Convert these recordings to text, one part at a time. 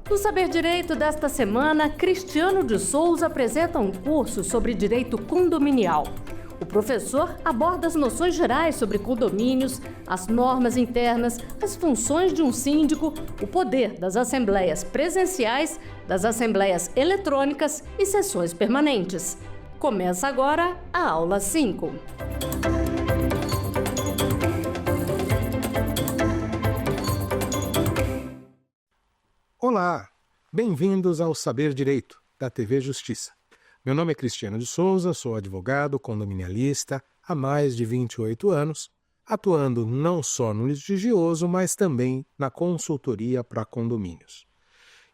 No Saber Direito desta semana, Cristiano de Souza apresenta um curso sobre direito condominial. O professor aborda as noções gerais sobre condomínios, as normas internas, as funções de um síndico, o poder das assembleias presenciais, das assembleias eletrônicas e sessões permanentes. Começa agora a aula 5. Olá, bem-vindos ao Saber Direito, da TV Justiça. Meu nome é Cristiano de Souza, sou advogado condominialista há mais de 28 anos, atuando não só no litigioso, mas também na consultoria para condomínios.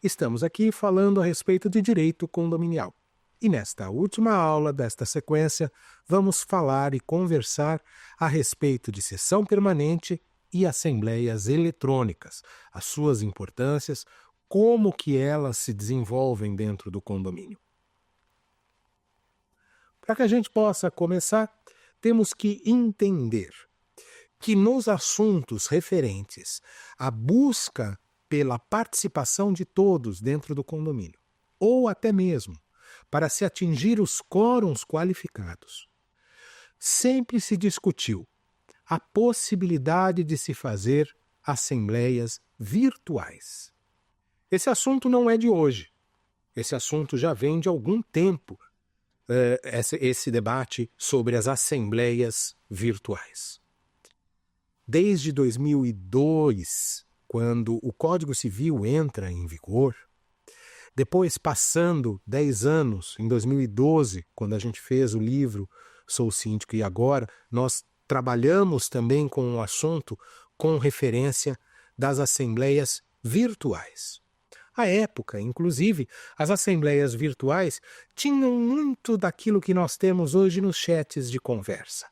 Estamos aqui falando a respeito de direito condominial. E nesta última aula desta sequência, vamos falar e conversar a respeito de sessão permanente e assembleias eletrônicas, as suas importâncias, como que elas se desenvolvem dentro do condomínio. Para que a gente possa começar, temos que entender que nos assuntos referentes à busca pela participação de todos dentro do condomínio, ou até mesmo para se atingir os quórums qualificados, sempre se discutiu a possibilidade de se fazer assembleias virtuais. Esse assunto não é de hoje. Esse assunto já vem de algum tempo, esse debate sobre as assembleias virtuais. Desde 2002, quando o Código Civil entra em vigor, depois passando 10 anos, em 2012, quando a gente fez o livro Sou Síndico e Agora, nós trabalhamos também com o assunto com referência das assembleias virtuais. À época, inclusive, as assembleias virtuais tinham muito daquilo que nós temos hoje nos chats de conversa.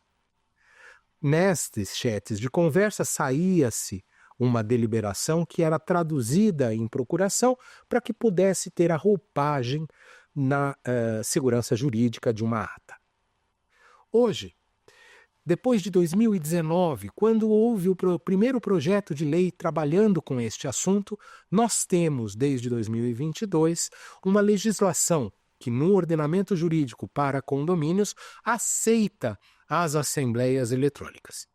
Nestes chats de conversa saía-se uma deliberação que era traduzida em procuração para que pudesse ter a roupagem na segurança jurídica de uma ata. Hoje, depois de 2019, quando houve o primeiro projeto de lei trabalhando com este assunto, nós temos, desde 2022, uma legislação que, no ordenamento jurídico para condomínios, aceita as assembleias eletrônicas.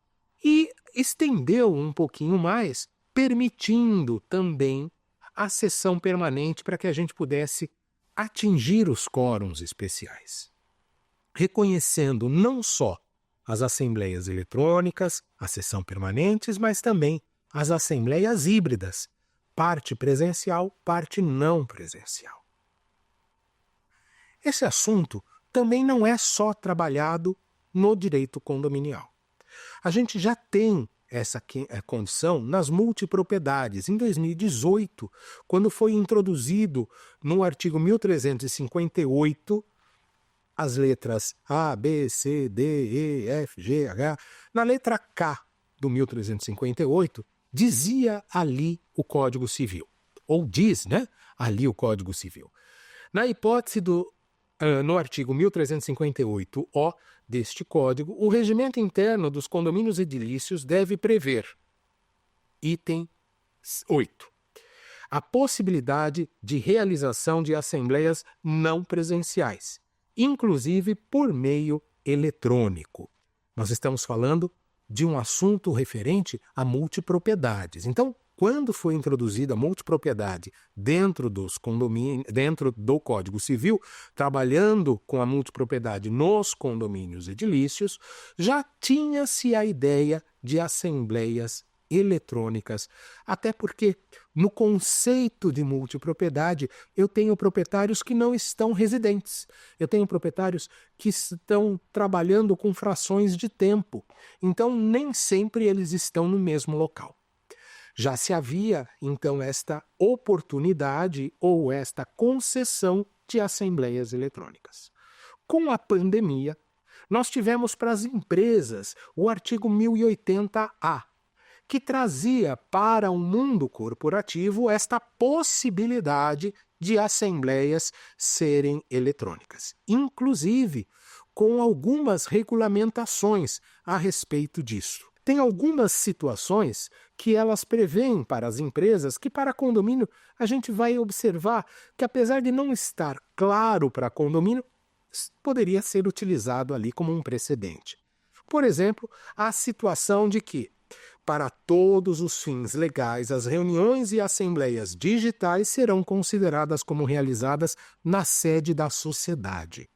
E estendeu um pouquinho mais, permitindo também a sessão permanente para que a gente pudesse atingir os quórums especiais. Reconhecendo não só as assembleias eletrônicas, a sessão permanentes, mas também as assembleias híbridas, parte presencial, parte não presencial. Esse assunto também não é só trabalhado no direito condominial. A gente já tem essa condição nas multipropriedades. Em 2018, quando foi introduzido no artigo 1358, as letras A, B, C, D, E, F, G, H. Na letra K do 1358, dizia ali o Código Civil. Ou diz, ali o Código Civil. Na hipótese no artigo 1358-O deste Código, o regimento interno dos condomínios edilícios deve prever, item 8, a possibilidade de realização de assembleias não presenciais, inclusive por meio eletrônico. Nós estamos falando de um assunto referente a multipropriedades. Então, quando foi introduzida a multipropriedade dentro dos condomínios, dentro do Código Civil, trabalhando com a multipropriedade nos condomínios edilícios, já tinha-se a ideia de assembleias eletrônicas, até porque no conceito de multipropriedade eu tenho proprietários que não estão residentes, eu tenho proprietários que estão trabalhando com frações de tempo, então nem sempre eles estão no mesmo local. Já se havia então esta oportunidade ou esta concessão de assembleias eletrônicas. Com a pandemia, nós tivemos para as empresas o artigo 1080-A, que trazia para o mundo corporativo esta possibilidade de assembleias serem eletrônicas, inclusive com algumas regulamentações a respeito disso. tem algumas situações que elas prevêem para as empresas que para condomínio a gente vai observar que, apesar de não estar claro para condomínio, poderia ser utilizado ali como um precedente. Por exemplo, a situação de que, para todos os fins legais, as reuniões e assembleias digitais serão consideradas como realizadas na sede da sociedade.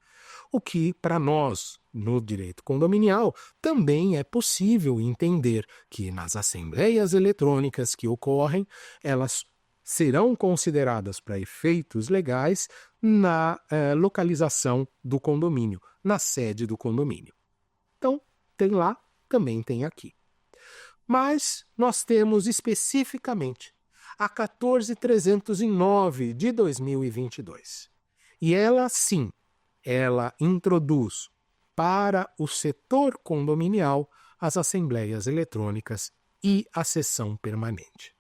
O que, para nós, no direito condominial, também é possível entender que nas assembleias eletrônicas que ocorrem, elas serão consideradas para efeitos legais na localização do condomínio, na sede do condomínio. Então, tem lá, também tem aqui. Mas nós temos especificamente a 14.309 de 2022. E ela, sim, ela introduz para o setor condominial as assembleias eletrônicas e a sessão permanente.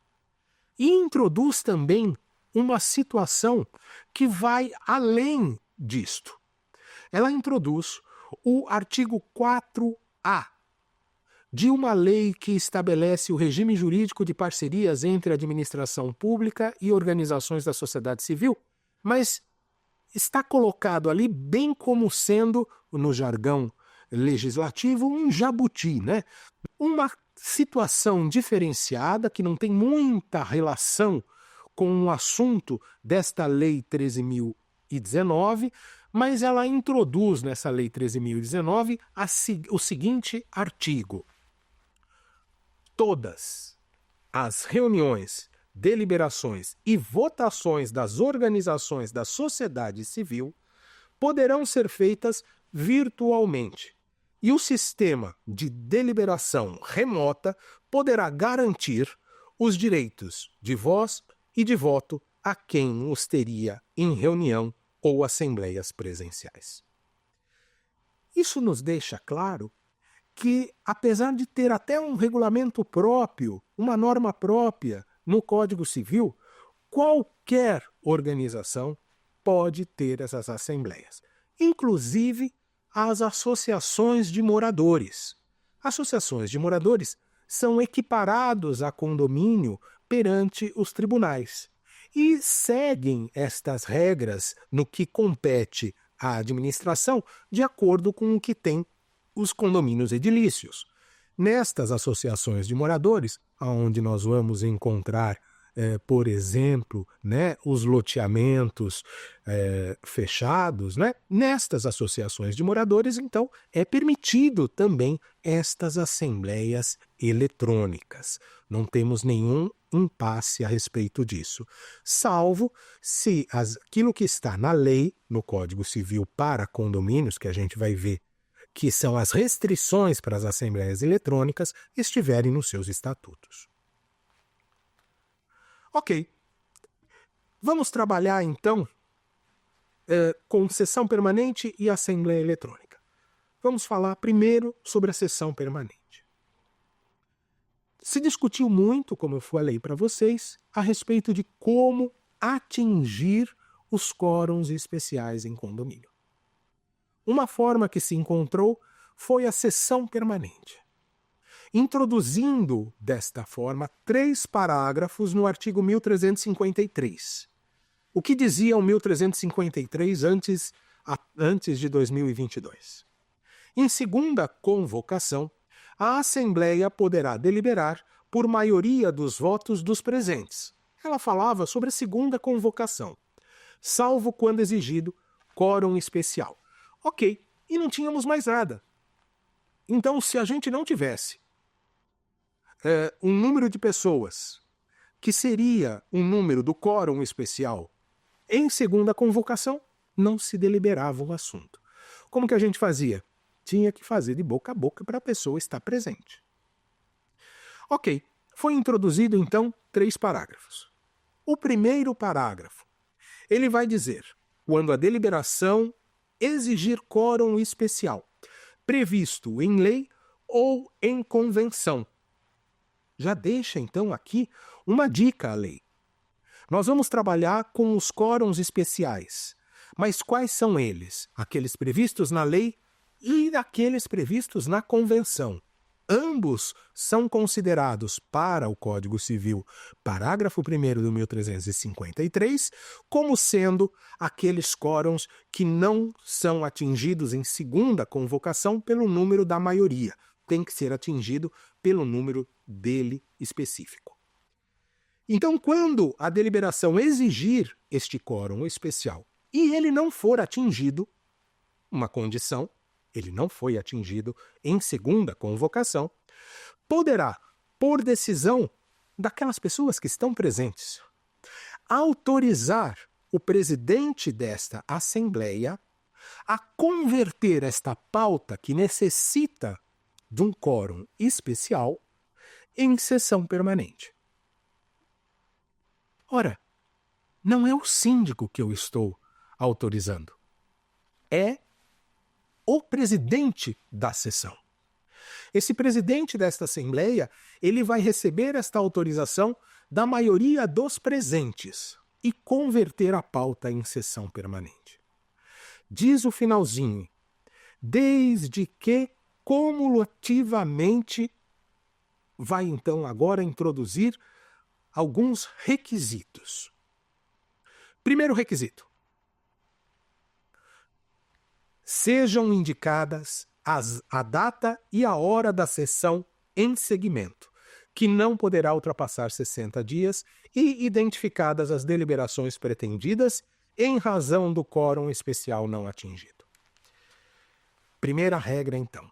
E introduz também uma situação que vai além disto. Ela introduz o artigo 4A de uma lei que estabelece o regime jurídico de parcerias entre a administração pública e organizações da sociedade civil, mas está colocado ali bem como sendo, no jargão legislativo, um jabuti, né? Uma situação diferenciada que não tem muita relação com o assunto desta Lei 13.019, mas ela introduz nessa Lei 13.019 o seguinte artigo: todas as reuniões, deliberações e votações das organizações da sociedade civil poderão ser feitas virtualmente, e o sistema de deliberação remota poderá garantir os direitos de voz e de voto a quem os teria em reunião ou assembleias presenciais. Isso nos deixa claro que, apesar de ter até um regulamento próprio, uma norma própria no Código Civil, qualquer organização pode ter essas assembleias, inclusive as associações de moradores. Associações de moradores são equiparados a condomínio perante os tribunais e seguem estas regras no que compete à administração de acordo com o que tem os condomínios edilícios. Nestas associações de moradores, onde nós vamos encontrar, por exemplo, os loteamentos fechados, nestas associações de moradores, então, é permitido também estas assembleias eletrônicas. Não temos nenhum impasse a respeito disso, salvo se aquilo que está na lei, no Código Civil para condomínios, que a gente vai ver que são as restrições para as assembleias eletrônicas, estiverem nos seus estatutos. Ok. Vamos trabalhar, então, com sessão permanente e assembleia eletrônica. Vamos falar primeiro sobre a sessão permanente. Se discutiu muito, como eu falei para vocês, a respeito de como atingir os quórums especiais em condomínio. Uma forma que se encontrou foi a sessão permanente, introduzindo, desta forma, 3 parágrafos no artigo 1353. O que dizia o 1353 antes de 2022? Em segunda convocação, a Assembleia poderá deliberar por maioria dos votos dos presentes. Ela falava sobre a segunda convocação, salvo quando exigido quórum especial. Ok, e não tínhamos mais nada. Então, se a gente não tivesse um número de pessoas que seria um número do quórum especial em segunda convocação, não se deliberava o assunto. Como que a gente fazia? Tinha que fazer de boca a boca para a pessoa estar presente. Ok, foi introduzido então 3 parágrafos. O primeiro parágrafo, ele vai dizer, quando a deliberação exigir quórum especial, previsto em lei ou em convenção. Já deixa, então, aqui uma dica à lei. Nós vamos trabalhar com os quórums especiais. Mas quais são eles? Aqueles previstos na lei e aqueles previstos na convenção. Ambos são considerados para o Código Civil, parágrafo 1º do 1353, como sendo aqueles quórums que não são atingidos em segunda convocação pelo número da maioria. Tem que ser atingido pelo número dele específico. Então, quando a deliberação exigir este quórum especial e ele não for atingido, uma condição, ele não foi atingido em segunda convocação, poderá, por decisão daquelas pessoas que estão presentes, autorizar o presidente desta Assembleia a converter esta pauta que necessita de um quórum especial em sessão permanente. Ora, não é o síndico que eu estou autorizando, é o presidente da sessão. Esse presidente desta Assembleia, ele vai receber esta autorização da maioria dos presentes e converter a pauta em sessão permanente. Diz o finalzinho, desde que cumulativamente vai então agora introduzir alguns requisitos. Primeiro requisito: sejam indicadas a data e a hora da sessão em segmento, que não poderá ultrapassar 60 dias, e identificadas as deliberações pretendidas em razão do quórum especial não atingido. Primeira regra, então.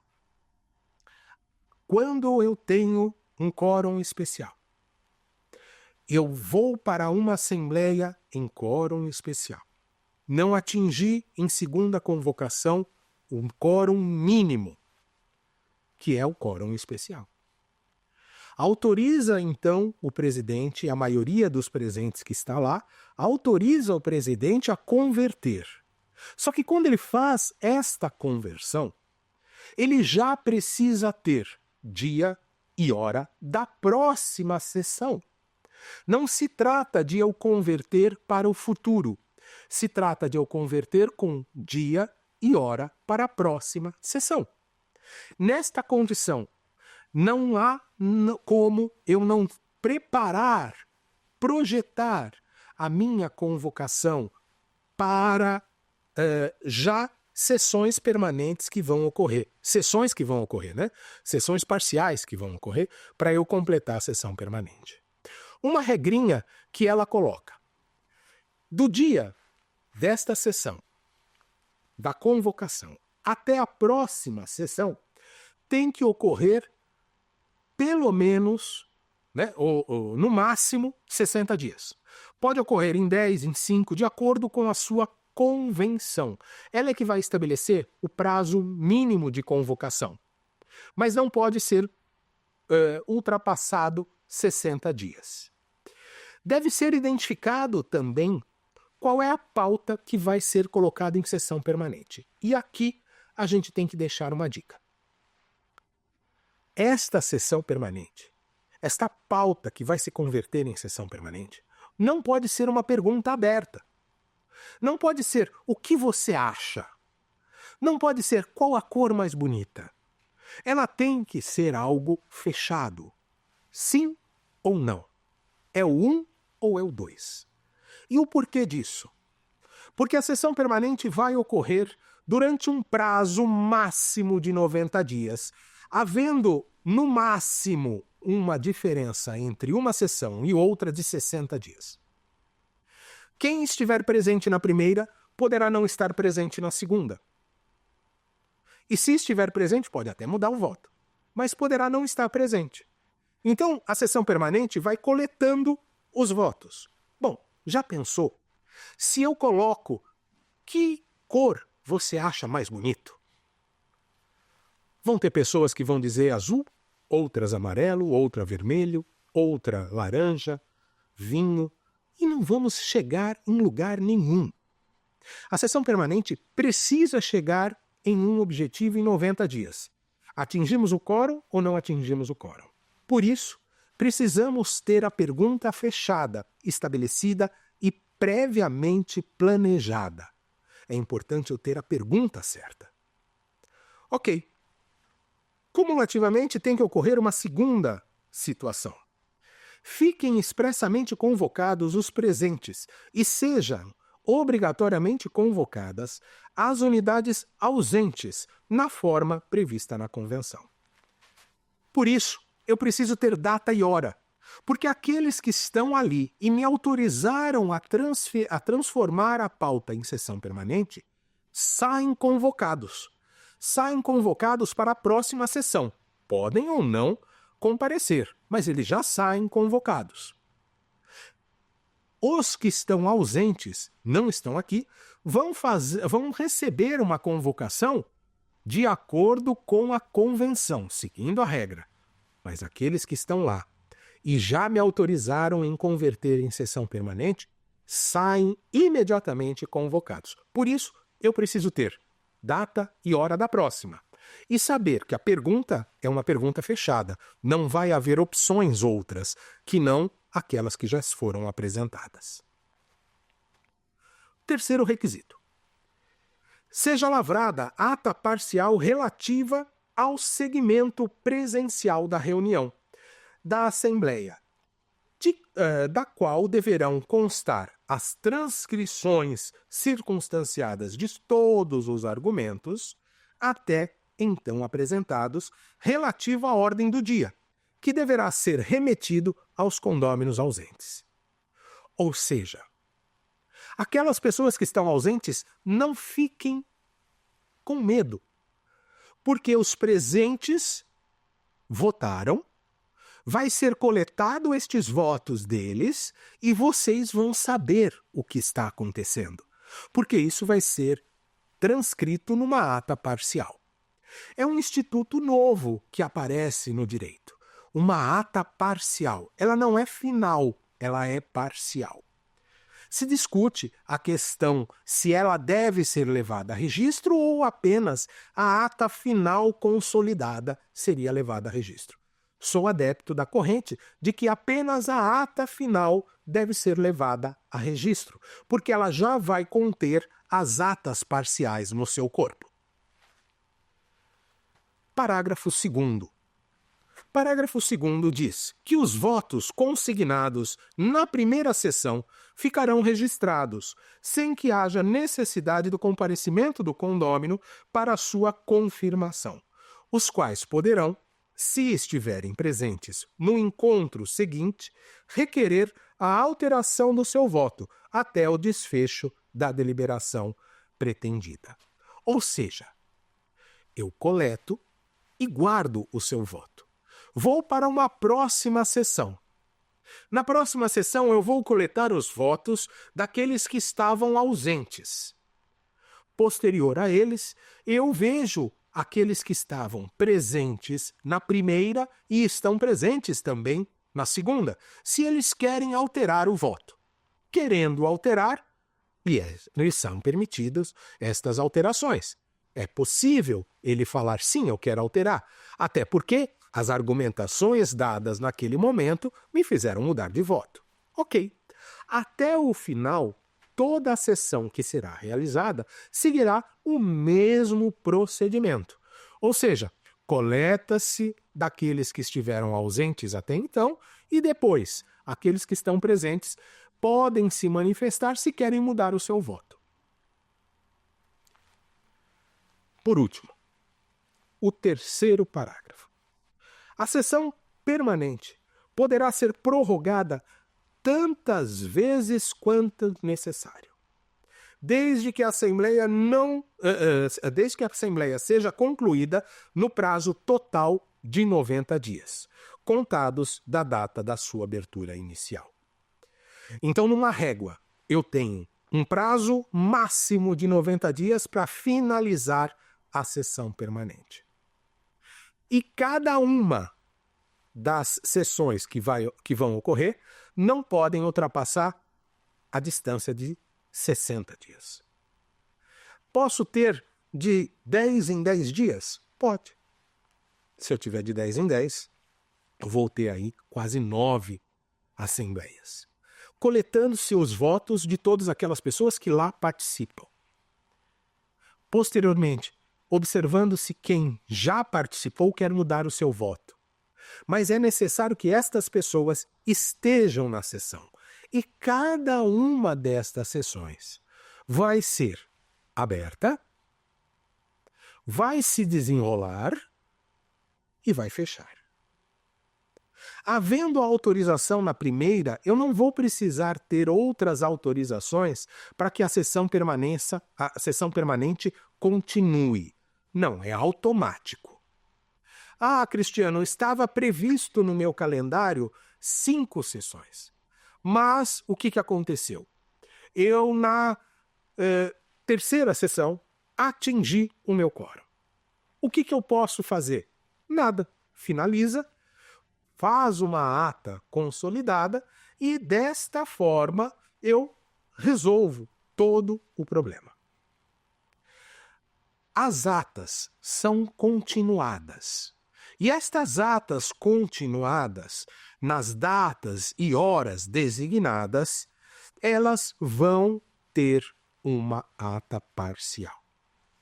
Quando eu tenho um quórum especial, eu vou para uma assembleia em quórum especial. Não atingi em segunda convocação o quórum mínimo, que é o quórum especial. Autoriza, então, o presidente, a maioria dos presentes que está lá, autoriza o presidente a converter. Só que quando ele faz esta conversão, ele já precisa ter dia e hora da próxima sessão. Não se trata de eu converter para o futuro. Se trata de eu converter com dia e hora para a próxima sessão. Nesta condição, não há como eu não preparar, projetar a minha convocação para já sessões permanentes que vão ocorrer. Sessões que vão ocorrer, né? Sessões parciais que vão ocorrer para eu completar a sessão permanente. Uma regrinha que ela coloca. Do dia desta sessão, da convocação, até a próxima sessão, tem que ocorrer pelo menos, né, ou no máximo, 60 dias. Pode ocorrer em 10, em 5, de acordo com a sua convenção. Ela é que vai estabelecer o prazo mínimo de convocação. Mas não pode ser ultrapassado 60 dias. Deve ser identificado também qual é a pauta que vai ser colocada em sessão permanente. E aqui a gente tem que deixar uma dica. Esta sessão permanente, esta pauta que vai se converter em sessão permanente, não pode ser uma pergunta aberta. Não pode ser o que você acha. Não pode ser qual a cor mais bonita. Ela tem que ser algo fechado. Sim ou não. É o 1 ou é o 2. E o porquê disso? Porque a sessão permanente vai ocorrer durante um prazo máximo de 90 dias, havendo, no máximo, uma diferença entre uma sessão e outra de 60 dias. Quem estiver presente na primeira poderá não estar presente na segunda. E se estiver presente, pode até mudar o voto, mas poderá não estar presente. Então, a sessão permanente vai coletando os votos. Bom, já pensou? Se eu coloco que cor você acha mais bonito? Vão ter pessoas que vão dizer azul, outras amarelo, outra vermelho, outra laranja, vinho, e não vamos chegar em lugar nenhum. A sessão permanente precisa chegar em um objetivo em 90 dias. Atingimos o quórum ou não atingimos o quórum? Por isso, precisamos ter a pergunta fechada, estabelecida e previamente planejada. É importante eu ter a pergunta certa. Ok. Cumulativamente, tem que ocorrer uma segunda situação. Fiquem expressamente convocados os presentes e sejam obrigatoriamente convocadas as unidades ausentes na forma prevista na convenção. Por isso, eu preciso ter data e hora, porque aqueles que estão ali e me autorizaram a transformar a pauta em sessão permanente saem convocados. Saem convocados para a próxima sessão. Podem ou não comparecer, mas eles já saem convocados. Os que estão ausentes, não estão aqui, vão receber uma convocação de acordo com a convenção, seguindo a regra. Mas aqueles que estão lá e já me autorizaram em converter em sessão permanente, saem imediatamente convocados. Por isso, eu preciso ter data e hora da próxima. E saber que a pergunta é uma pergunta fechada. Não vai haver opções outras que não aquelas que já foram apresentadas. Terceiro requisito. Seja lavrada ata parcial relativa ao segmento presencial da reunião da Assembleia, da qual deverão constar as transcrições circunstanciadas de todos os argumentos, até então apresentados, relativo à ordem do dia, que deverá ser remetido aos condôminos ausentes. Ou seja, aquelas pessoas que estão ausentes não fiquem com medo, porque os presentes votaram, vai ser coletado estes votos deles e vocês vão saber o que está acontecendo, porque isso vai ser transcrito numa ata parcial. É um instituto novo que aparece no direito. Uma ata parcial. Ela não é final, ela é parcial. Se discute a questão se ela deve ser levada a registro ou apenas a ata final consolidada seria levada a registro. Sou adepto da corrente de que apenas a ata final deve ser levada a registro, porque ela já vai conter as atas parciais no seu corpo. Parágrafo 2º. Parágrafo 2º diz que os votos consignados na primeira sessão ficarão registrados, sem que haja necessidade do comparecimento do condômino para sua confirmação, os quais poderão, se estiverem presentes no encontro seguinte, requerer a alteração do seu voto até o desfecho da deliberação pretendida. Ou seja, eu coleto e guardo o seu voto. Vou para uma próxima sessão. Na próxima sessão eu vou coletar os votos daqueles que estavam ausentes. Posterior a eles, eu vejo aqueles que estavam presentes na primeira e estão presentes também na segunda, se eles querem alterar o voto. Querendo alterar, lhes são permitidas estas alterações. É possível ele falar sim, eu quero alterar, até porque as argumentações dadas naquele momento me fizeram mudar de voto. Ok. Até o final, toda a sessão que será realizada seguirá o mesmo procedimento. Ou seja, coleta-se daqueles que estiveram ausentes até então e depois, aqueles que estão presentes podem se manifestar se querem mudar o seu voto. Por último, o terceiro parágrafo. A sessão permanente poderá ser prorrogada tantas vezes quanto necessário, desde que a Assembleia seja concluída no prazo total de 90 dias, contados da data da sua abertura inicial. Então, numa régua, eu tenho um prazo máximo de 90 dias para finalizar a sessão permanente. E cada uma das sessões que vão ocorrer não podem ultrapassar a distância de 60 dias. Posso ter de 10 em 10 dias? Pode. Se eu tiver de 10 em 10, eu vou ter aí quase 9 assembleias, coletando-se os votos de todas aquelas pessoas que lá participam. Posteriormente, observando se quem já participou quer mudar o seu voto. Mas é necessário que estas pessoas estejam na sessão. E cada uma destas sessões vai ser aberta, vai se desenrolar e vai fechar. Havendo a autorização na primeira, eu não vou precisar ter outras autorizações para que a sessão permanente continue. Não, é automático. Ah, Cristiano, estava previsto no meu calendário 5 sessões. Mas o que aconteceu? Eu, na terceira sessão, atingi o meu quórum. O que eu posso fazer? Nada. Finaliza, faz uma ata consolidada e, desta forma, eu resolvo todo o problema. As atas são continuadas. E estas atas continuadas, nas datas e horas designadas, elas vão ter uma ata parcial.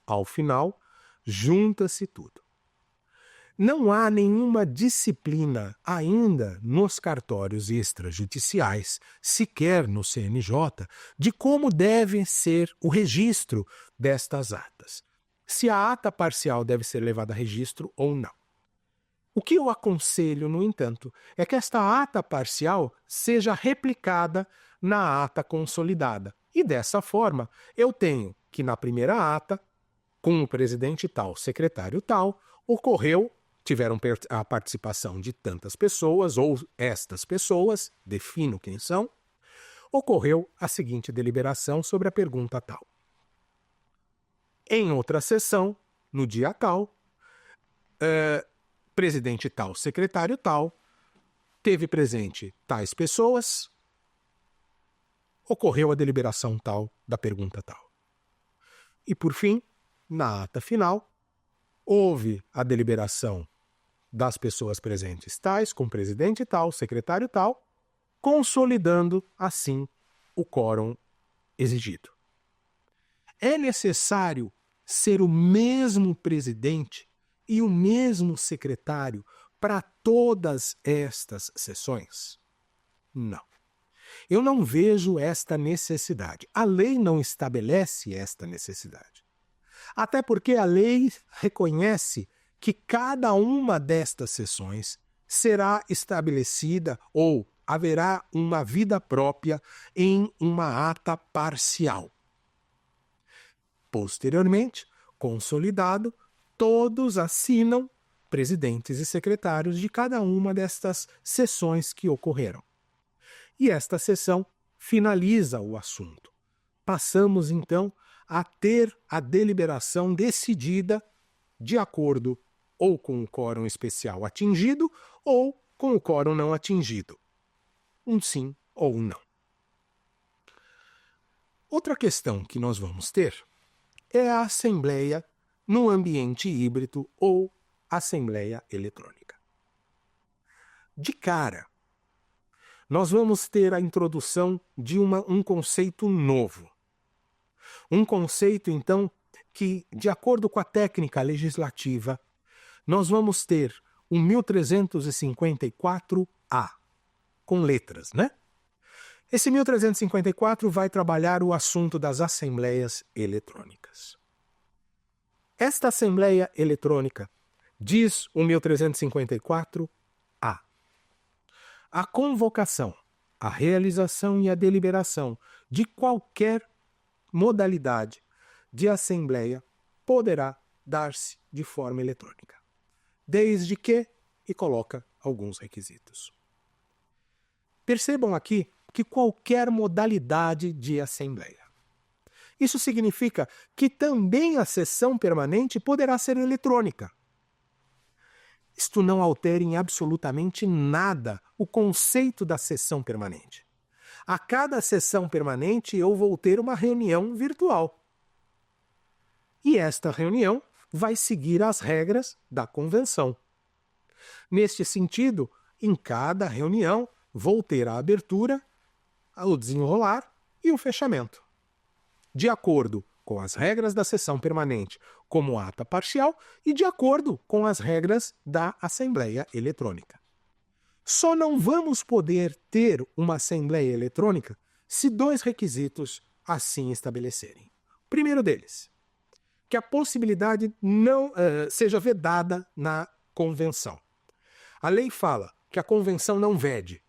Ao final, junta-se tudo. Não há nenhuma disciplina ainda nos cartórios extrajudiciais, sequer no CNJ, de como deve ser o registro destas atas. Se a ata parcial deve ser levada a registro ou não. O que eu aconselho, no entanto, é que esta ata parcial seja replicada na ata consolidada. E dessa forma, eu tenho que na primeira ata, com o presidente tal, secretário tal, tiveram a participação de tantas pessoas, ou estas pessoas, defino quem são, ocorreu a seguinte deliberação sobre a pergunta tal. Em outra sessão, no dia tal, presidente tal, secretário tal, teve presente tais pessoas, ocorreu a deliberação tal da pergunta tal. E, por fim, na ata final, houve a deliberação das pessoas presentes tais, com presidente tal, secretário tal, consolidando, assim, o quórum exigido. É necessário ser o mesmo presidente e o mesmo secretário para todas estas sessões? Não. Eu não vejo esta necessidade. A lei não estabelece esta necessidade. Até porque a lei reconhece que cada uma destas sessões será estabelecida ou haverá uma vida própria em uma ata parcial. Posteriormente, consolidado, todos assinam presidentes e secretários de cada uma destas sessões que ocorreram. E esta sessão finaliza o assunto. Passamos, então, a ter a deliberação decidida de acordo ou com o quórum especial atingido ou com o quórum não atingido. Um sim ou um não. Outra questão que nós vamos ter é a assembleia no ambiente híbrido ou assembleia eletrônica. De cara, nós vamos ter a introdução de um conceito novo. Um conceito, então, que, de acordo com a técnica legislativa, nós vamos ter o 1354-A, com letras, né? Esse 1354 vai trabalhar o assunto das assembleias eletrônicas. Esta assembleia eletrônica, diz o 1354-A, a convocação, a realização e a deliberação de qualquer modalidade de assembleia poderá dar-se de forma eletrônica, desde que, e coloca alguns requisitos. Percebam aqui que qualquer modalidade de assembleia. Isso significa que também a sessão permanente poderá ser eletrônica. Isto não altera em absolutamente nada o conceito da sessão permanente. A cada sessão permanente eu vou ter uma reunião virtual. E esta reunião vai seguir as regras da convenção. Neste sentido, em cada reunião vou ter a abertura, o desenrolar e o fechamento. De acordo com as regras da sessão permanente como ata parcial e de acordo com as regras da Assembleia Eletrônica. Só não vamos poder ter uma Assembleia Eletrônica se dois requisitos assim estabelecerem. O primeiro deles, que a possibilidade não seja vedada na convenção. A lei fala que a convenção não vede.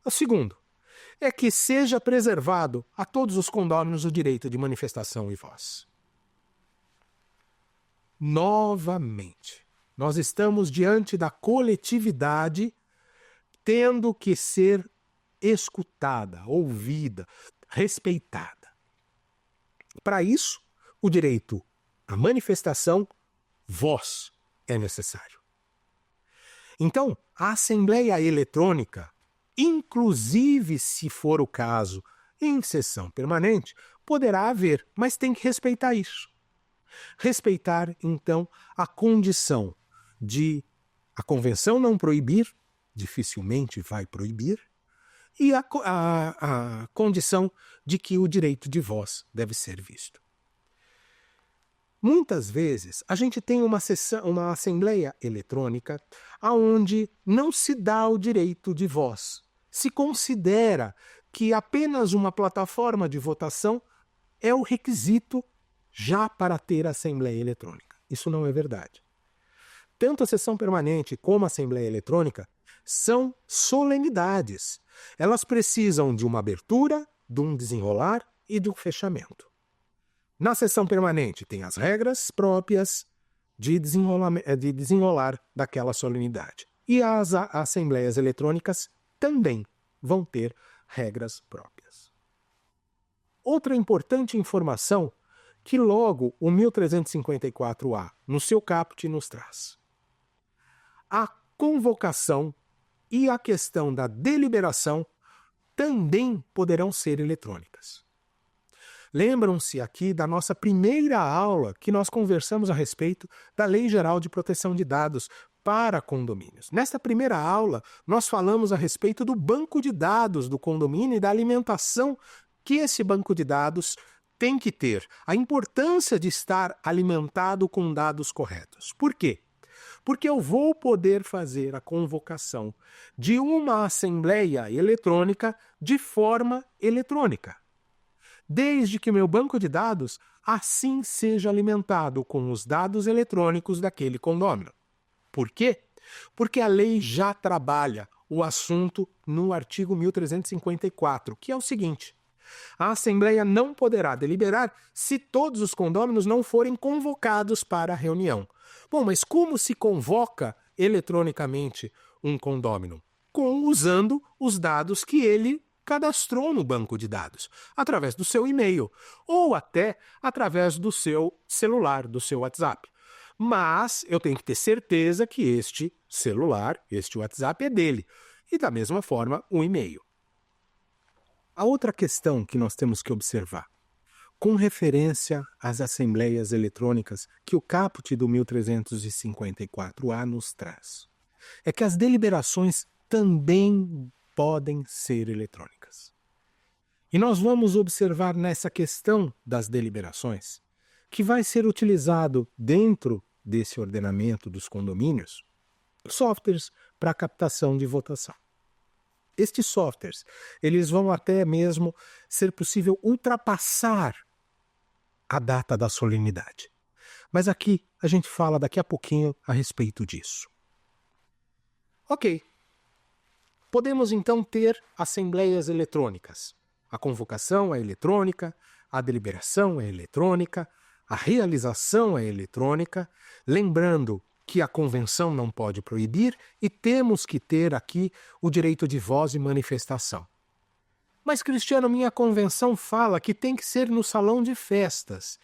O segundo é que seja preservado a todos os condôminos o direito de manifestação e voz. Novamente, nós estamos diante da coletividade tendo que ser escutada, ouvida, respeitada. Para isso, o direito à manifestação, voz, é necessário. Então, a Assembleia Eletrônica, inclusive se for o caso em sessão permanente, poderá haver, mas tem que respeitar isso. Respeitar, então, a condição de a convenção não proibir, dificilmente vai proibir, e a condição de que o direito de voz deve ser visto. Muitas vezes a gente tem uma assembleia eletrônica onde não se dá o direito de voz. Se considera que apenas uma plataforma de votação é o requisito já para ter a assembleia eletrônica. Isso não é verdade. Tanto a sessão permanente como a assembleia eletrônica são solenidades. Elas precisam de uma abertura, de um desenrolar e de um fechamento. Na sessão permanente tem as regras próprias de desenrolar daquela solenidade. E as assembleias eletrônicas também vão ter regras próprias. Outra importante informação que logo o 1354-A, no seu caput, nos traz. A convocação e a questão da deliberação também poderão ser eletrônicas. Lembram-se aqui da nossa primeira aula que nós conversamos a respeito da Lei Geral de Proteção de Dados para condomínios. Nesta primeira aula, nós falamos a respeito do banco de dados do condomínio e da alimentação que esse banco de dados tem que ter. A importância de estar alimentado com dados corretos. Por quê? Porque eu vou poder fazer a convocação de uma assembleia eletrônica de forma eletrônica, desde que meu banco de dados assim seja alimentado com os dados eletrônicos daquele condômino. Por quê? Porque a lei já trabalha o assunto no artigo 1354, que é o seguinte: a Assembleia não poderá deliberar se todos os condôminos não forem convocados para a reunião. Bom, mas como se convoca eletronicamente um condômino? Usando os dados que ele cadastrou no banco de dados, através do seu e-mail, ou até através do seu celular, do seu WhatsApp. Mas eu tenho que ter certeza que este celular, este WhatsApp é dele, e da mesma forma o e-mail. A outra questão que nós temos que observar, com referência às assembleias eletrônicas que o caput do 1354-A nos traz, é que as deliberações também podem ser eletrônicas. E nós vamos observar nessa questão das deliberações que vai ser utilizado dentro desse ordenamento dos condomínios softwares para captação de votação. Estes softwares, eles vão até mesmo ser possível ultrapassar a data da solenidade. Mas aqui a gente fala daqui a pouquinho a respeito disso. Ok. Podemos então ter assembleias eletrônicas. A convocação é eletrônica, a deliberação é eletrônica, a realização é eletrônica, lembrando que a convenção não pode proibir e temos que ter aqui o direito de voz e manifestação. Mas, Cristiano, minha convenção fala que tem que ser no salão de festas.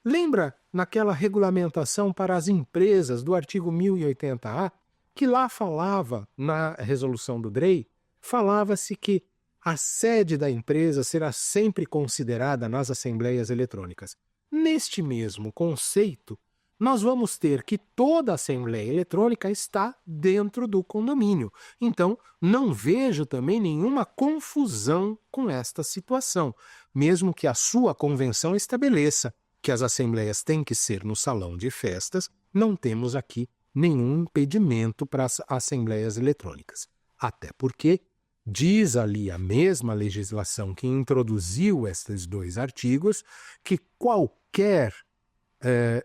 Lembra naquela regulamentação para as empresas do artigo 1080-A, que lá falava, na resolução do DREI, falava-se que a sede da empresa será sempre considerada nas assembleias eletrônicas. Neste mesmo conceito, nós vamos ter que toda a Assembleia Eletrônica está dentro do condomínio. Então, não vejo também nenhuma confusão com esta situação, mesmo que a sua convenção estabeleça que as assembleias têm que ser no salão de festas, não temos aqui nenhum impedimento para as assembleias eletrônicas. Até porque diz ali a mesma legislação que introduziu estes 2 artigos que qualquer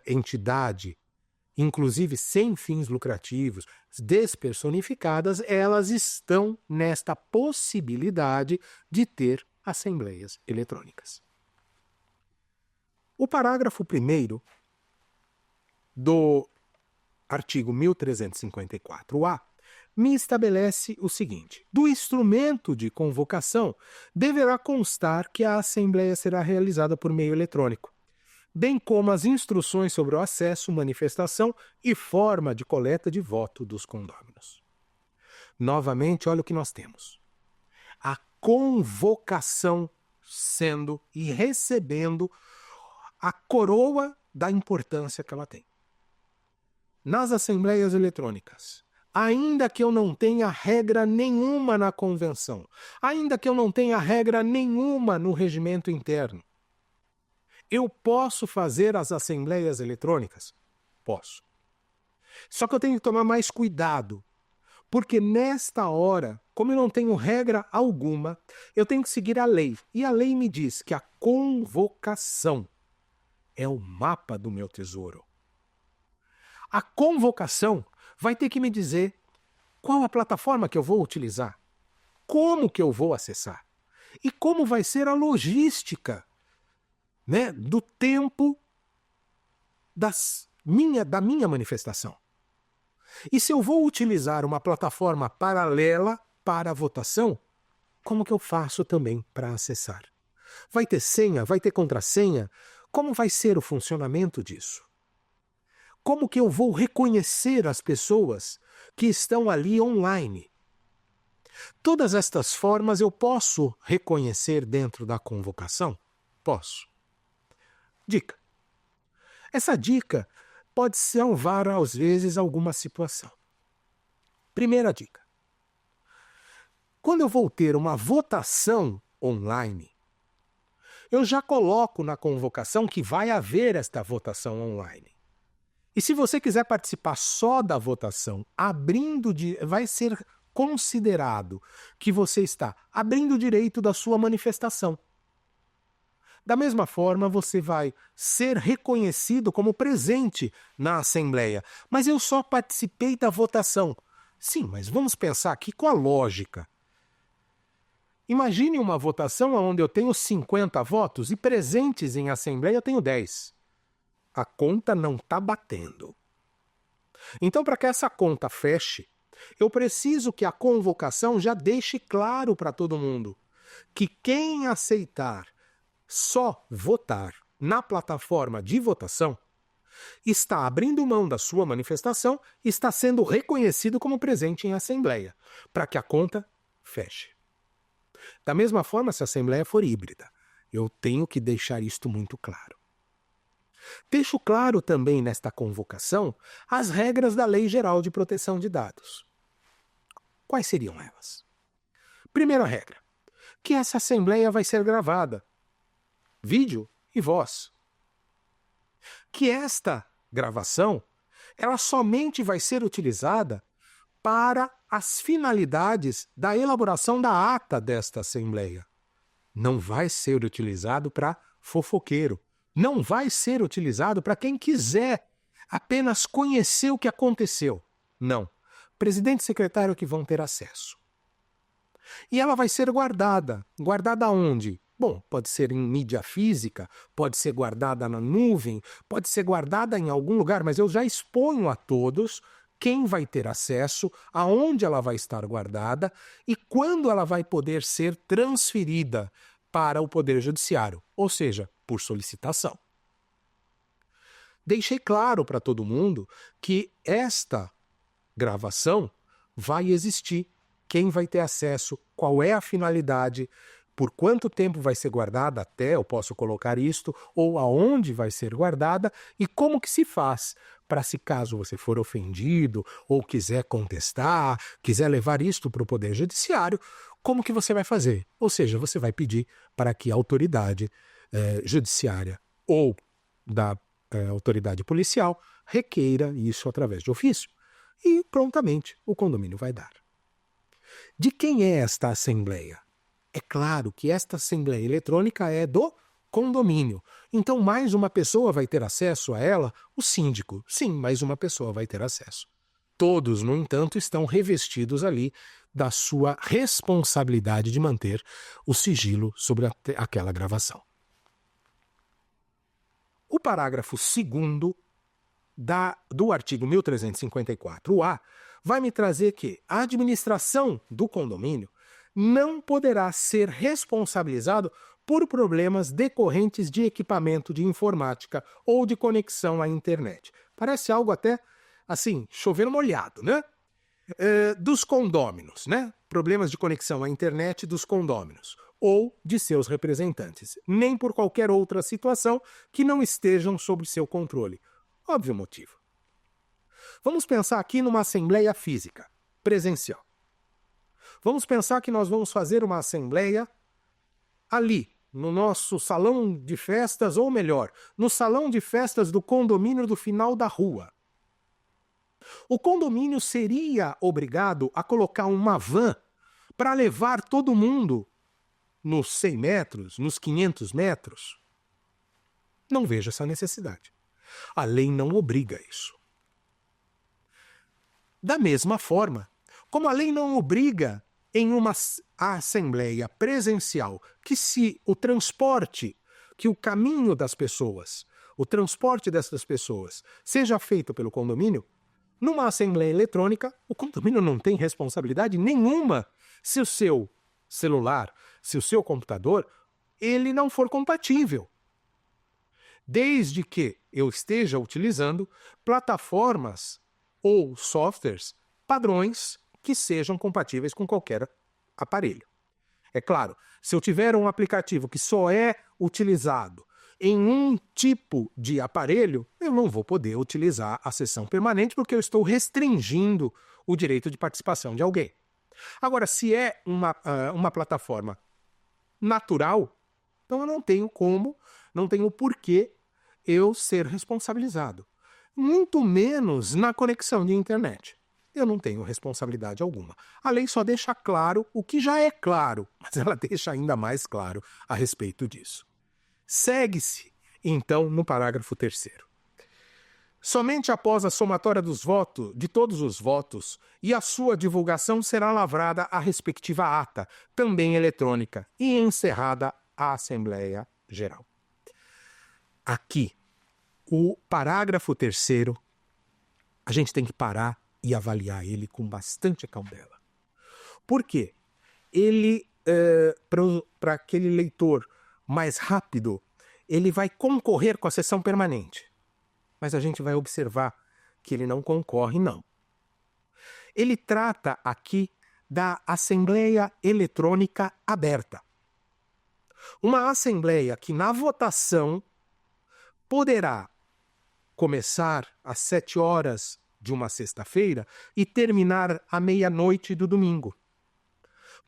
entidade, inclusive sem fins lucrativos, despersonificadas, elas estão nesta possibilidade de ter assembleias eletrônicas. O parágrafo 1º do artigo 1354-A me estabelece o seguinte: do instrumento de convocação deverá constar que a assembleia será realizada por meio eletrônico, bem como as instruções sobre o acesso, manifestação e forma de coleta de voto dos condôminos. Novamente, olha o que nós temos. A convocação sendo e recebendo a coroa da importância que ela tem. Nas assembleias eletrônicas, ainda que eu não tenha regra nenhuma na convenção, ainda que eu não tenha regra nenhuma no regimento interno, eu posso fazer as assembleias eletrônicas? Posso. Só que eu tenho que tomar mais cuidado, porque nesta hora, como eu não tenho regra alguma, eu tenho que seguir a lei. E a lei me diz que a convocação é o mapa do meu tesouro. A convocação vai ter que me dizer qual a plataforma que eu vou utilizar, como que eu vou acessar e como vai ser a logística, né, do tempo da minha manifestação. E se eu vou utilizar uma plataforma paralela para a votação, como que eu faço também para acessar? Vai ter senha? Vai ter contrassenha? Como vai ser o funcionamento disso? Como que eu vou reconhecer as pessoas que estão ali online? Todas estas formas eu posso reconhecer dentro da convocação? Posso. Dica. Essa dica pode salvar, às vezes, alguma situação. Primeira dica. Quando eu vou ter uma votação online, eu já coloco na convocação que vai haver esta votação online. E se você quiser participar só da votação, vai ser considerado que você está abrindo o direito da sua manifestação. Da mesma forma, você vai ser reconhecido como presente na Assembleia. Mas eu só participei da votação. Sim, mas vamos pensar aqui com a lógica. Imagine uma votação onde eu tenho 50 votos e presentes em Assembleia eu tenho 10. A conta não está batendo. Então, para que essa conta feche, eu preciso que a convocação já deixe claro para todo mundo que quem aceitar só votar na plataforma de votação está abrindo mão da sua manifestação e está sendo reconhecido como presente em Assembleia, para que a conta feche. Da mesma forma, se a Assembleia for híbrida, eu tenho que deixar isto muito claro. Deixo claro também nesta convocação as regras da Lei Geral de Proteção de Dados. Quais seriam elas? Primeira regra, que essa Assembleia vai ser gravada, vídeo e voz. Que esta gravação, ela somente vai ser utilizada para as finalidades da elaboração da ata desta Assembleia. Não vai ser utilizado para fofoqueiro. Não vai ser utilizado para quem quiser apenas conhecer o que aconteceu. Não. Presidente e secretário que vão ter acesso. E ela vai ser guardada. Guardada onde? Bom, pode ser em mídia física, pode ser guardada na nuvem, pode ser guardada em algum lugar, mas eu já exponho a todos quem vai ter acesso, aonde ela vai estar guardada e quando ela vai poder ser transferida para o Poder Judiciário, ou seja, por solicitação. Deixei claro para todo mundo que esta gravação vai existir, quem vai ter acesso, qual é a finalidade, por quanto tempo vai ser guardada até eu posso colocar isto, ou aonde vai ser guardada, e como que se faz para, se caso você for ofendido, ou quiser contestar, quiser levar isto para o Poder Judiciário, como que você vai fazer? Ou seja, você vai pedir para que a autoridade judiciária ou da autoridade policial requeira isso através de ofício. E prontamente o condomínio vai dar. De quem é esta assembleia? É claro que esta assembleia eletrônica é do condomínio. Então mais uma pessoa vai ter acesso a ela? O síndico. Sim, mais uma pessoa vai ter acesso. Todos, no entanto, estão revestidos ali da sua responsabilidade de manter o sigilo sobre aquela gravação. O parágrafo 2º do artigo 1354-A vai me trazer que a administração do condomínio não poderá ser responsabilizado por problemas decorrentes de equipamento de informática ou de conexão à internet. Parece algo até, assim, chover molhado, né? Dos condôminos, né? Problemas de conexão à internet dos condôminos ou de seus representantes, nem por qualquer outra situação que não estejam sob seu controle. Óbvio motivo. Vamos pensar aqui numa assembleia física, presencial. Vamos pensar que nós vamos fazer uma assembleia ali, no nosso salão de festas, ou melhor, no salão de festas do condomínio do final da rua. O condomínio seria obrigado a colocar uma van para levar todo mundo nos 100 metros, nos 500 metros? Não vejo essa necessidade. A lei não obriga isso. Da mesma forma, como a lei não obriga em uma assembleia presencial que se o transporte, que o caminho das pessoas, o transporte dessas pessoas seja feito pelo condomínio, numa assembleia eletrônica, o condomínio não tem responsabilidade nenhuma se o seu celular, se o seu computador, ele não for compatível. Desde que eu esteja utilizando plataformas ou softwares padrões que sejam compatíveis com qualquer aparelho. É claro, se eu tiver um aplicativo que só é utilizado em um tipo de aparelho, eu não vou poder utilizar a sessão permanente porque eu estou restringindo o direito de participação de alguém. Agora, se é uma plataforma natural, então eu não tenho porquê eu ser responsabilizado. Muito menos na conexão de internet. Eu não tenho responsabilidade alguma. A lei só deixa claro o que já é claro, mas ela deixa ainda mais claro a respeito disso. Segue-se, então, no parágrafo 3º. Somente após a somatória de todos os votos e a sua divulgação será lavrada a respectiva ata, também eletrônica, e encerrada a Assembleia Geral. Aqui, o parágrafo 3º, a gente tem que parar e avaliar ele com bastante cautela. Por quê? Ele, para aquele leitor mais rápido, ele vai concorrer com a sessão permanente. Mas a gente vai observar que ele não concorre, não. Ele trata aqui da Assembleia Eletrônica Aberta. Uma assembleia que, na votação, poderá começar às 7 horas de uma sexta-feira e terminar à meia-noite do domingo,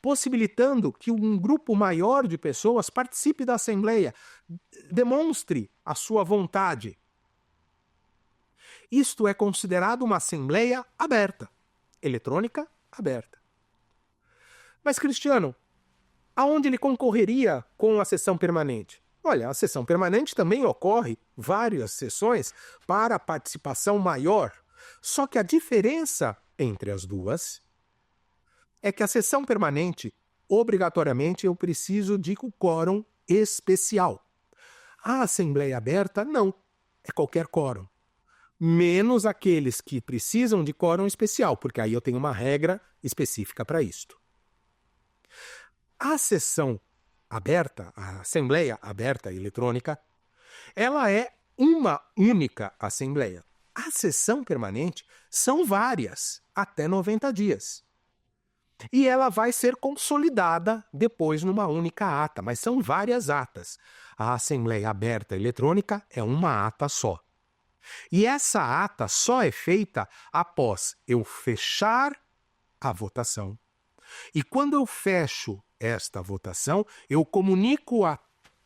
possibilitando que um grupo maior de pessoas participe da assembleia, demonstre a sua vontade. Isto é considerado uma assembleia aberta, eletrônica aberta. Mas, Cristiano, aonde ele concorreria com a sessão permanente? Olha, a sessão permanente também ocorre várias sessões para participação maior. Só que a diferença entre as duas é que a sessão permanente, obrigatoriamente, eu preciso de quórum especial. A assembleia aberta, não. É qualquer quórum. Menos aqueles que precisam de quórum especial, porque aí eu tenho uma regra específica para isto. A sessão aberta, a assembleia aberta eletrônica, ela é uma única assembleia. A sessão permanente são várias, até 90 dias. E ela vai ser consolidada depois numa única ata, mas são várias atas. A Assembleia Aberta Eletrônica é uma ata só. E essa ata só é feita após eu fechar a votação. E quando eu fecho esta votação, eu comunico a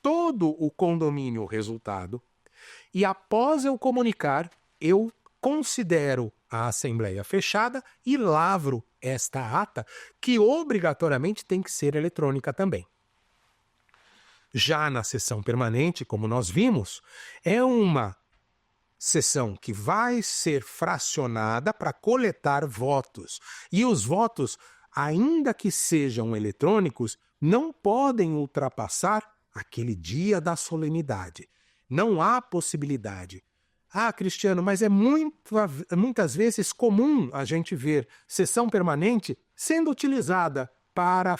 todo o condomínio o resultado. E após eu comunicar, eu considero a assembleia fechada e lavro esta ata, que obrigatoriamente tem que ser eletrônica também. Já na sessão permanente, como nós vimos, é uma sessão que vai ser fracionada para coletar votos. E os votos, ainda que sejam eletrônicos, não podem ultrapassar aquele dia da solenidade. Não há possibilidade. Ah, Cristiano, mas é muitas vezes comum a gente ver sessão permanente sendo utilizada para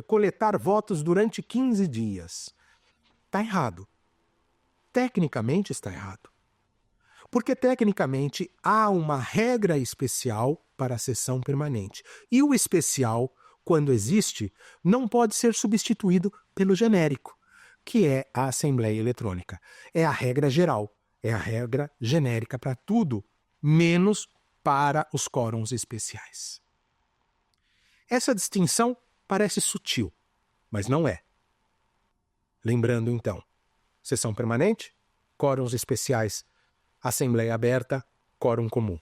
coletar votos durante 15 dias. Está errado. Tecnicamente está errado. Porque, tecnicamente, há uma regra especial para a sessão permanente. E o especial, quando existe, não pode ser substituído pelo genérico, que é a Assembleia Eletrônica. É a regra geral, é a regra genérica para tudo, menos para os quórums especiais. Essa distinção parece sutil, mas não é. Lembrando, então, sessão permanente, quórums especiais, Assembleia Aberta, quórum comum.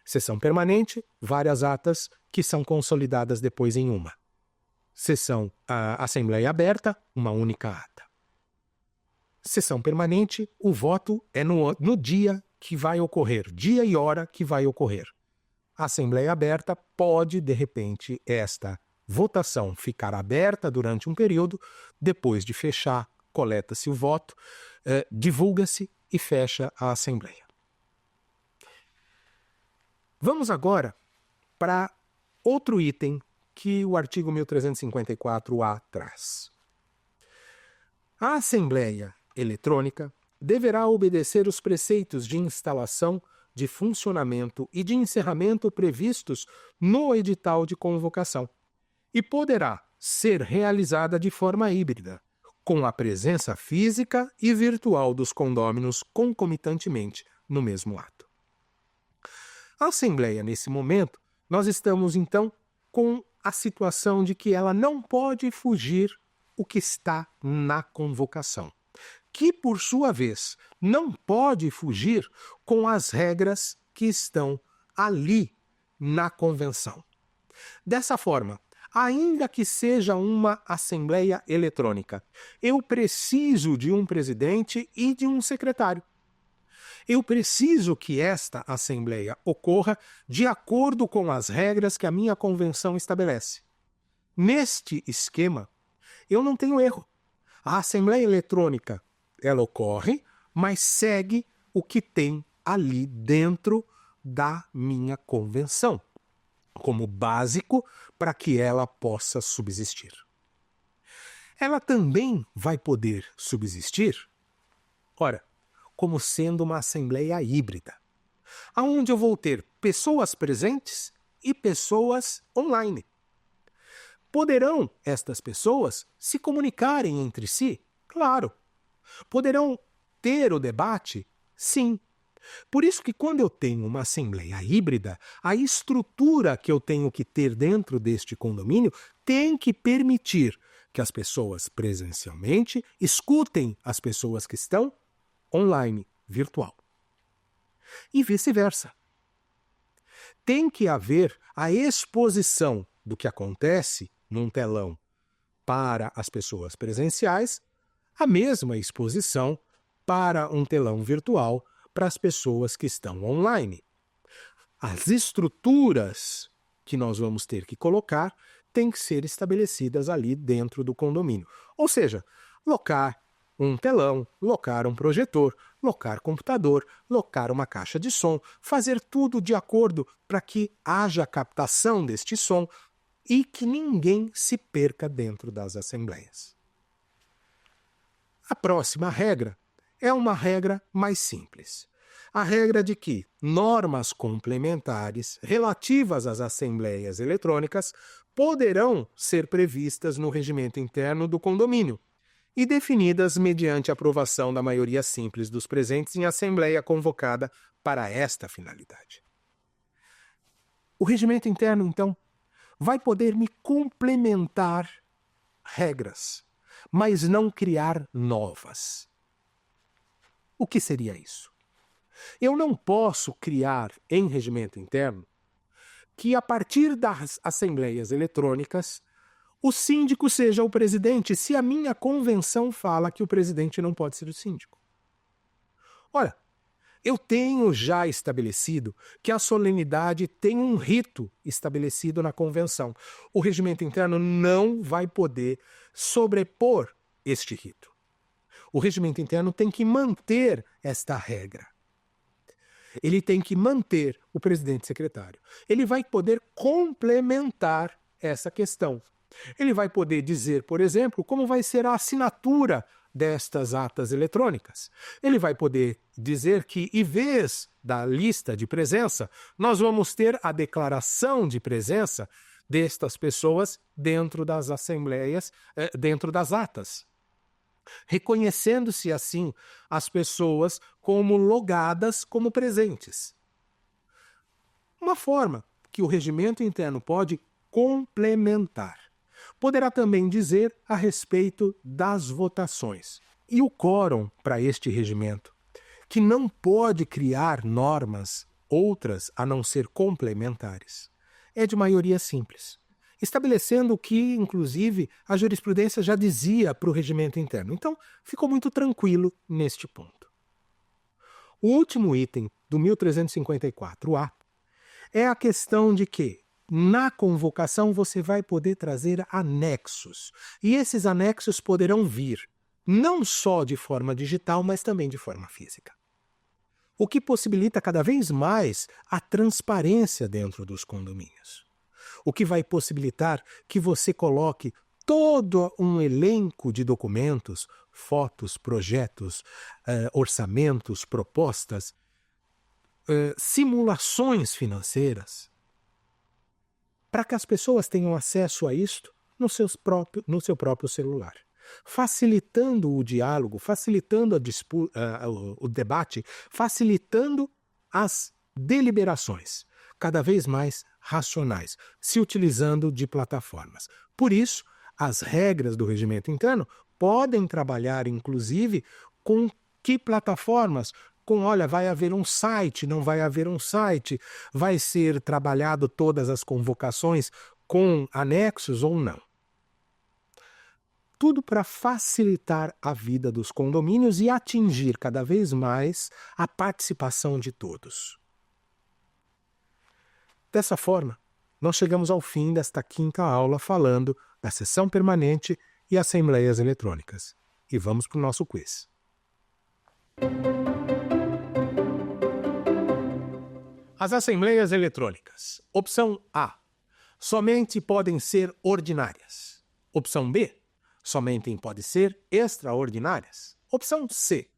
Sessão permanente, várias atas que são consolidadas depois em uma. Assembleia Aberta, uma única ata. Sessão permanente, o voto é no dia que vai ocorrer, dia e hora que vai ocorrer. Assembleia Aberta pode, de repente, esta votação ficar aberta durante um período, depois de fechar, coleta-se o voto, divulga-se e fecha a Assembleia. Vamos agora para outro item que o artigo 1354-A traz. A Assembleia Eletrônica deverá obedecer os preceitos de instalação, de funcionamento e de encerramento previstos no edital de convocação e poderá ser realizada de forma híbrida, com a presença física e virtual dos condôminos concomitantemente no mesmo ato. A Assembleia, nesse momento, nós estamos, então, com a situação de que ela não pode fugir o que está na convocação, que, por sua vez, não pode fugir com as regras que estão ali na convenção. Dessa forma, ainda que seja uma assembleia eletrônica, eu preciso de um presidente e de um secretário. Eu preciso que esta assembleia ocorra de acordo com as regras que a minha convenção estabelece. Neste esquema, eu não tenho erro. A assembleia eletrônica, ela ocorre, mas segue o que tem ali dentro da minha convenção, como básico para que ela possa subsistir. Ela também vai poder subsistir, ora, como sendo uma assembleia híbrida, onde eu vou ter pessoas presentes e pessoas online. Poderão estas pessoas se comunicarem entre si? Claro. Poderão ter o debate? Sim. Por isso que quando eu tenho uma assembleia híbrida, a estrutura que eu tenho que ter dentro deste condomínio tem que permitir que as pessoas presencialmente escutem as pessoas que estão online, virtual. E vice-versa. Tem que haver a exposição do que acontece num telão para as pessoas presenciais, a mesma exposição para um telão virtual para as pessoas que estão online. As estruturas que nós vamos ter que colocar têm que ser estabelecidas ali dentro do condomínio. Ou seja, locar um telão, locar um projetor, locar computador, locar uma caixa de som, fazer tudo de acordo para que haja captação deste som e que ninguém se perca dentro das assembleias. A próxima regra é uma regra mais simples. a regra de que normas complementares relativas às assembleias eletrônicas poderão ser previstas no regimento interno do condomínio e definidas mediante aprovação da maioria simples dos presentes em assembleia convocada para esta finalidade. O regimento interno, então, vai poder me complementar regras, mas não criar novas. O que seria isso? Eu não posso criar em regimento interno que, a partir das assembleias eletrônicas, o síndico seja o presidente, se a minha convenção fala que o presidente não pode ser o síndico. Olha, eu tenho já estabelecido que a solenidade tem um rito estabelecido na convenção. O regimento interno não vai poder sobrepor este rito. O regimento interno tem que manter esta regra. Ele tem que manter o presidente e secretário. Ele vai poder complementar essa questão. Ele vai poder dizer, por exemplo, como vai ser a assinatura destas atas eletrônicas. Ele vai poder dizer que, em vez da lista de presença, nós vamos ter a declaração de presença destas pessoas dentro das assembleias, dentro das atas, reconhecendo-se assim as pessoas como logadas como presentes. Uma forma que o regimento interno pode complementar. Poderá também dizer a respeito das votações. E o quórum para este regimento, que não pode criar normas outras a não ser complementares, é de maioria simples, estabelecendo o que, inclusive, a jurisprudência já dizia para o regimento interno. Então, ficou muito tranquilo neste ponto. O último item do 1354-A é a questão de que, na convocação, você vai poder trazer anexos. E esses anexos poderão vir não só de forma digital, mas também de forma física. O que possibilita cada vez mais a transparência dentro dos condomínios. O que vai possibilitar que você coloque todo um elenco de documentos, fotos, projetos, orçamentos, propostas, simulações financeiras, para que as pessoas tenham acesso a isto no seu próprio celular, facilitando o diálogo, facilitando o debate, facilitando as deliberações, cada vez mais racionais, se utilizando de plataformas. Por isso, as regras do regimento interno podem trabalhar, inclusive, com que plataformas? Olha, vai haver um site, não vai haver um site, vai ser trabalhado todas as convocações com anexos ou não. Tudo para facilitar a vida dos condomínios e atingir cada vez mais a participação de todos. Dessa forma, nós chegamos ao fim desta 5ª aula falando da sessão permanente e assembleias eletrônicas. E vamos para o nosso quiz. As assembleias eletrônicas. Opção A. Somente podem ser ordinárias. Opção B. Somente podem ser extraordinárias. Opção C.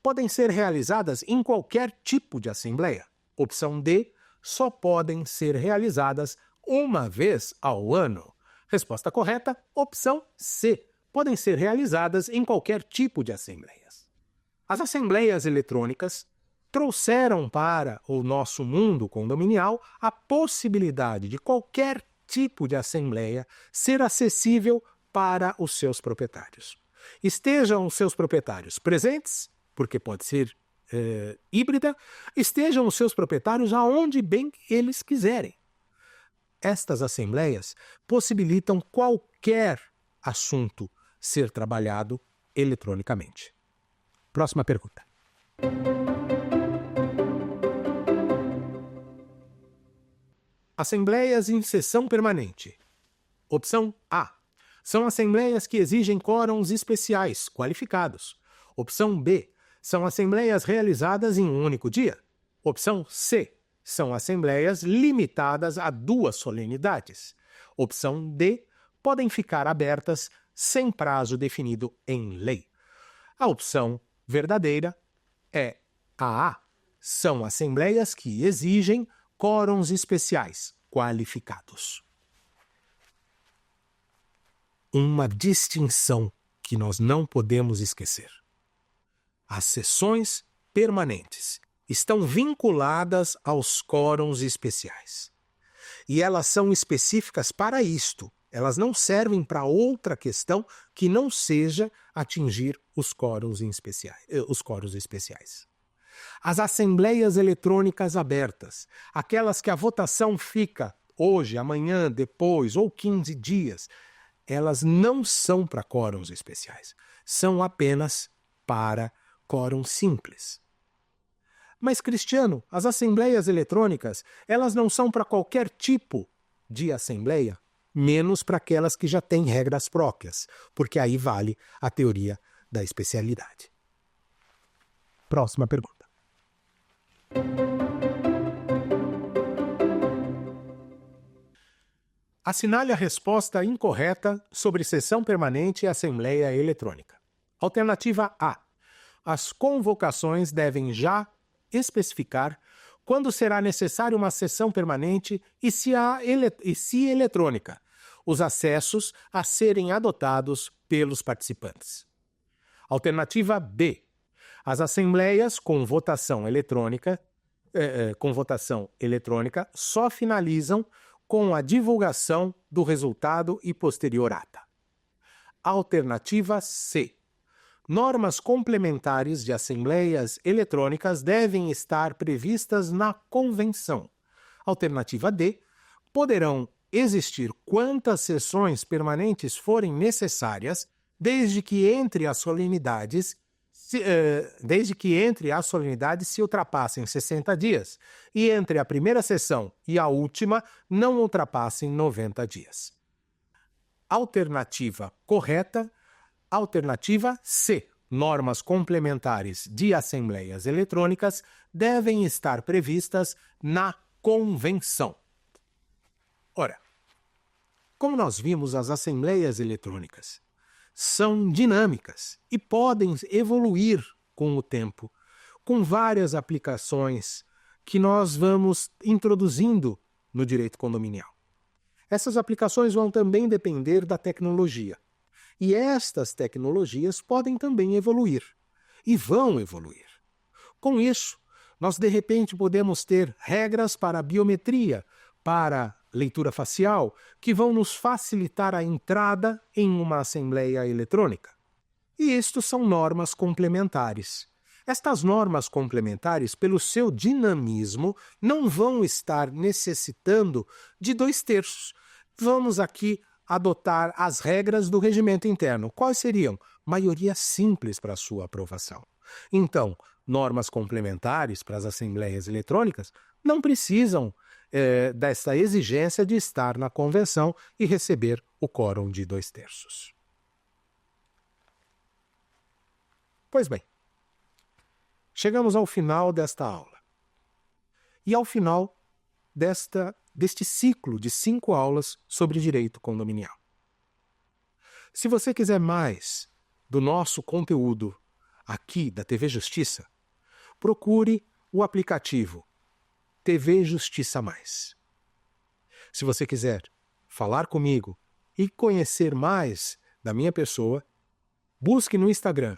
Podem ser realizadas em qualquer tipo de assembleia. Opção D. Só podem ser realizadas uma vez ao ano. Resposta correta, opção C. Podem ser realizadas em qualquer tipo de assembleias. As assembleias eletrônicas trouxeram para o nosso mundo condominial a possibilidade de qualquer tipo de assembleia ser acessível para os seus proprietários. Estejam os seus proprietários presentes, porque pode ser híbrida, estejam os seus proprietários aonde bem eles quiserem. Estas assembleias possibilitam qualquer assunto ser trabalhado eletronicamente. Próxima pergunta. Assembleias em sessão permanente. Opção A. São assembleias que exigem quórums especiais, qualificados. Opção B. São assembleias realizadas em um único dia. Opção C. São assembleias limitadas a 2 solenidades. Opção D. Podem ficar abertas sem prazo definido em lei. A opção verdadeira é a A. são assembleias que exigem quórums especiais qualificados. Uma distinção que nós não podemos esquecer. As sessões permanentes estão vinculadas aos quórums especiais. E elas são específicas para isto. Elas não servem para outra questão que não seja atingir os quórums especiais. As assembleias eletrônicas abertas, aquelas que a votação fica hoje, amanhã, depois ou 15 dias, elas não são para quórums especiais. São apenas para quórum simples. Mas, Cristiano, as assembleias eletrônicas, elas não são para qualquer tipo de assembleia, menos para aquelas que já têm regras próprias, porque aí vale a teoria da especialidade. Próxima pergunta. Assinale a resposta incorreta sobre sessão permanente e assembleia eletrônica. Alternativa A. As convocações devem já especificar quando será necessária uma sessão permanente e se eletrônica, os acessos a serem adotados pelos participantes. Alternativa B. As assembleias com votação eletrônica só finalizam com a divulgação do resultado e posterior ata. Alternativa C. Normas complementares de assembleias eletrônicas devem estar previstas na convenção. Alternativa D. Poderão existir quantas sessões permanentes forem necessárias, desde que entre as solenidades se ultrapassem 60 dias e entre a primeira sessão e a última não ultrapassem 90 dias. Alternativa correta. Alternativa C. Normas complementares de assembleias eletrônicas devem estar previstas na convenção. Ora, como nós vimos, as assembleias eletrônicas são dinâmicas e podem evoluir com o tempo, com várias aplicações que nós vamos introduzindo no direito condominial. Essas aplicações vão também depender da tecnologia. E estas tecnologias podem também evoluir, e vão evoluir. Com isso, nós de repente podemos ter regras para biometria, para leitura facial, que vão nos facilitar a entrada em uma assembleia eletrônica. E isto são normas complementares. Estas normas complementares, pelo seu dinamismo, não vão estar necessitando de 2/3. Vamos aqui adotar as regras do regimento interno. Quais seriam? Maioria simples para sua aprovação. Então, normas complementares para as assembleias eletrônicas não precisam dessa exigência de estar na convenção e receber o quórum de 2/3. Pois bem, chegamos ao final desta aula. E ao final deste ciclo de 5 aulas sobre direito condominial. Se você quiser mais do nosso conteúdo aqui da TV Justiça, procure o aplicativo TV Justiça Mais. Se você quiser falar comigo e conhecer mais da minha pessoa, busque no Instagram,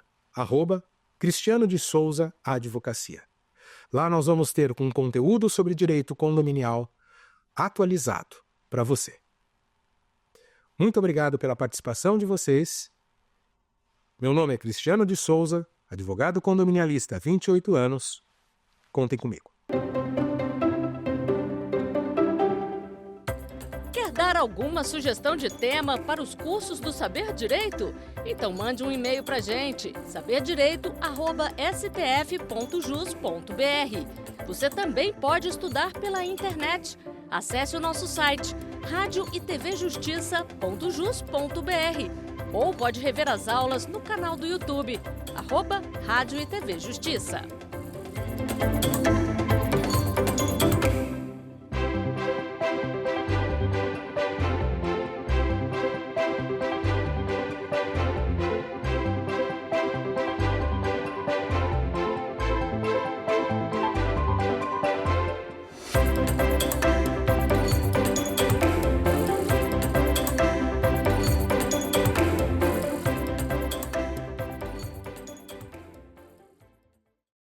@Cristiano de Souza Advocacia. Lá nós vamos ter um conteúdo sobre direito condominial atualizado para você. Muito obrigado pela participação de vocês. Meu nome é Cristiano de Souza, advogado condominialista há 28 anos. Contem comigo. Quer dar alguma sugestão de tema para os cursos do Saber Direito? Então mande um e-mail para a gente, saberdireito@stf.jus.br. Você também pode estudar pela internet. Acesse o nosso site radioetvjustiça.jus.br ou pode rever as aulas no canal do YouTube, @Rádio e TV Justiça.